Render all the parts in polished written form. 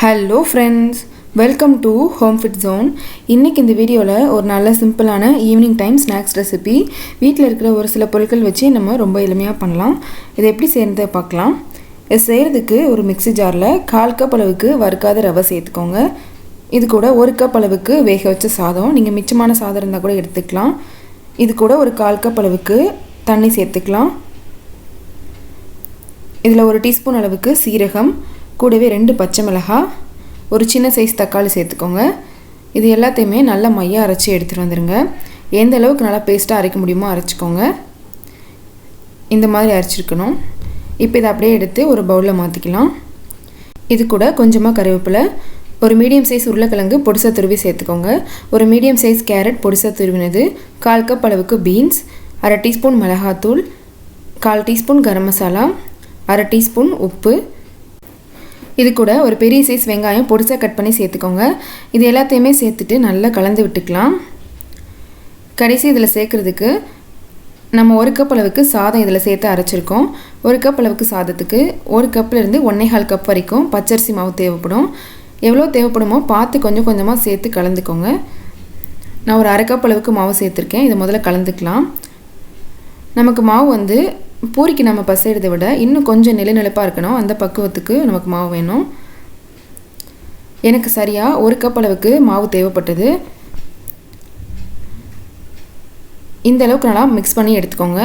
Hello friends, welcome to home fit zone. இன்றைக்கி இந்த வீடியோவில் ஒரு நல்ல சிம்பிளான ஈவினிங் டைம் ஸ்நாக்ஸ் ரெசிபி வீட்டில் இருக்கிற ஒரு சில பொருட்கள் வச்சு நம்ம ரொம்ப எளிமையாக பண்ணலாம். இதை எப்படி செய்கிறத பார்க்கலாம். இதை செய்கிறதுக்கு ஒரு மிக்ஸி ஜாரில் 1/4 கப் அளவுக்கு வறுக்காத ரவை சேர்த்துக்கோங்க. இது கூட 1 கப் அளவுக்கு வேக வச்ச சாதம், நீங்கள் மிச்சமான சாதம் இருந்தால் கூட எடுத்துக்கலாம். இது கூட ஒரு 1/4 கப் அளவுக்கு தண்ணி சேர்த்துக்கலாம். இதில் ஒரு டீஸ்பூன் அளவுக்கு சீரகம், கூடவே 2 பச்சை மிளகாய், ஒரு சின்ன சைஸ் தக்காளி சேர்த்துக்கோங்க. இது எல்லாத்தையுமே நல்லா மையாக அரைச்சி எடுத்துகிட்டு வந்துடுங்க. எந்த அளவுக்கு நல்லா பேஸ்ட்டாக அரைக்க முடியுமோ அரைச்சிக்கோங்க. இந்த மாதிரி அரைச்சிருக்கணும். இப்போ இதை அப்படியே எடுத்து ஒரு பவுலில் மாற்றிக்கலாம். இது கூட கொஞ்சமாக கருவேப்பிலை, ஒரு மீடியம் சைஸ் உருளைக்கிழங்கு பொடிசா துருவி சேர்த்துக்கோங்க. ஒரு மீடியம் சைஸ் கேரட் பொடிசா துருவினது, 1/4 கப் அளவுக்கு பீன்ஸ், 1/2 டீஸ்பூன் மிளகாத்தூள், 1/4 டீஸ்பூன் கரம் மசாலா, 1/2 டீஸ்பூன் உப்பு. இது கூட ஒரு பெரிய சைஸ் வெங்காயம் பொடிசாக கட் பண்ணி சேர்த்துக்கோங்க. இது எல்லாத்தையுமே சேர்த்துட்டு நல்லா கலந்து விட்டுக்கலாம். கடைசி இதில் சேர்க்குறதுக்கு நம்ம 1 கப் அளவுக்கு சாதம் இதில் சேர்த்து அரைச்சிருக்கோம். 1 கப் அளவுக்கு சாதத்துக்கு 1 கப்லேருந்து 1.25 கப் வரைக்கும் பச்சரிசி மாவு தேவைப்படும். எவ்வளோ தேவைப்படுமோ பார்த்து கொஞ்சம் கொஞ்சமாக சேர்த்து கலந்துக்கோங்க. நான் ஒரு 1/2 கப் அளவுக்கு மாவு சேர்த்துருக்கேன். இதை முதல்ல கலந்துக்கலாம். நமக்கு மாவு பூரிக்கு நம்ம பசையிறதை விட இன்னும் கொஞ்சம் நிலநிலப்பாக இருக்கணும். அந்த பக்குவத்துக்கு நமக்கு மாவு வேணும். எனக்கு சரியாக 1 கப் அளவுக்கு மாவு தேவைப்பட்டது. இந்த அளவுக்கு நல்லா மிக்ஸ் பண்ணி எடுத்துக்கோங்க.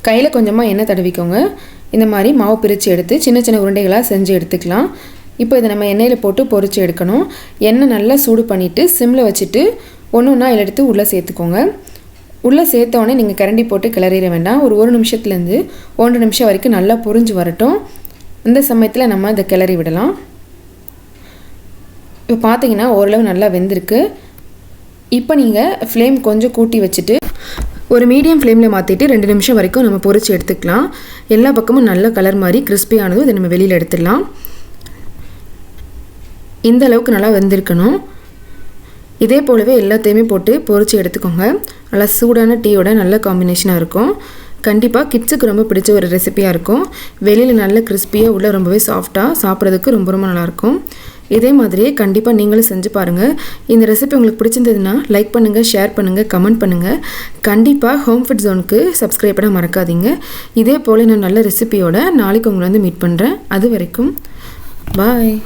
கையில் கொஞ்சமாக எண்ணெய் தடவிக்கோங்க. இந்த மாதிரி மாவு பிரித்து எடுத்து சின்ன சின்ன உருண்டைகளாக செஞ்சு எடுத்துக்கலாம். இப்போ இதை நம்ம எண்ணெயில் போட்டு பொரித்து எடுக்கணும். எண்ணெய் நல்லா சூடு பண்ணிவிட்டு சிம்மில் வச்சுட்டு ஒன்று ஒன்றா எடுத்து உள்ளே சேர்த்துக்கோங்க. உள்ளே சேர்த்தோடனே நீங்கள் கரண்டி போட்டு கிளறிட வேண்டாம். ஒரு நிமிஷத்துலேருந்து 1 நிமிஷம் வரைக்கும் நல்லா பொரிஞ்சு வரட்டும். இந்த சமயத்தில் நம்ம இதை கிளறி விடலாம். இப்போ பார்த்தீங்கன்னா ஓரளவு நல்லா வெந்திருக்கு. இப்போ நீங்கள் ஃப்ளேம் கொஞ்சம் கூட்டி வச்சுட்டு ஒரு மீடியம் ஃப்ளேமில் மாற்றிட்டு 2 நிமிஷம் வரைக்கும் நம்ம பொரிச்சு எடுத்துக்கலாம். எல்லா பக்கமும் நல்ல கலர் மாதிரி கிறிஸ்பியானதும் இதை நம்ம வெளியில் எடுத்துடலாம். இந்த அளவுக்கு நல்லா வெந்திருக்கணும். இதே போலவே எல்லாத்தையுமே போட்டு பொரிச்சு எடுத்துக்கோங்க. நல்லா சூடான டீயோட நல்ல காம்பினேஷனாக இருக்கும். கண்டிப்பாக கிட்ஸுக்கு ரொம்ப பிடிச்ச ஒரு ரெசிபியாக இருக்கும். வெளியில் நல்ல கிறிஸ்பியாக, உள்ள ரொம்பவே சாஃப்டாக, சாப்பிட்றதுக்கு ரொம்ப ரொம்ப நல்லாயிருக்கும். இதே மாதிரியே கண்டிப்பாக நீங்களும் செஞ்சு பாருங்கள். இந்த ரெசிபி உங்களுக்கு பிடிச்சிருந்ததுன்னா லைக் பண்ணுங்கள், ஷேர் பண்ணுங்கள், கமெண்ட் பண்ணுங்கள். கண்டிப்பாக ஹோம் ஃபிட் ஜோனுக்கு சப்ஸ்கிரைப் பண்ண மறக்காதீங்க. இதே போல் நான் நல்ல ரெசிபியோட நாளைக்கு உங்களை மீட் பண்ணுறேன். அது வரைக்கும் பாய்.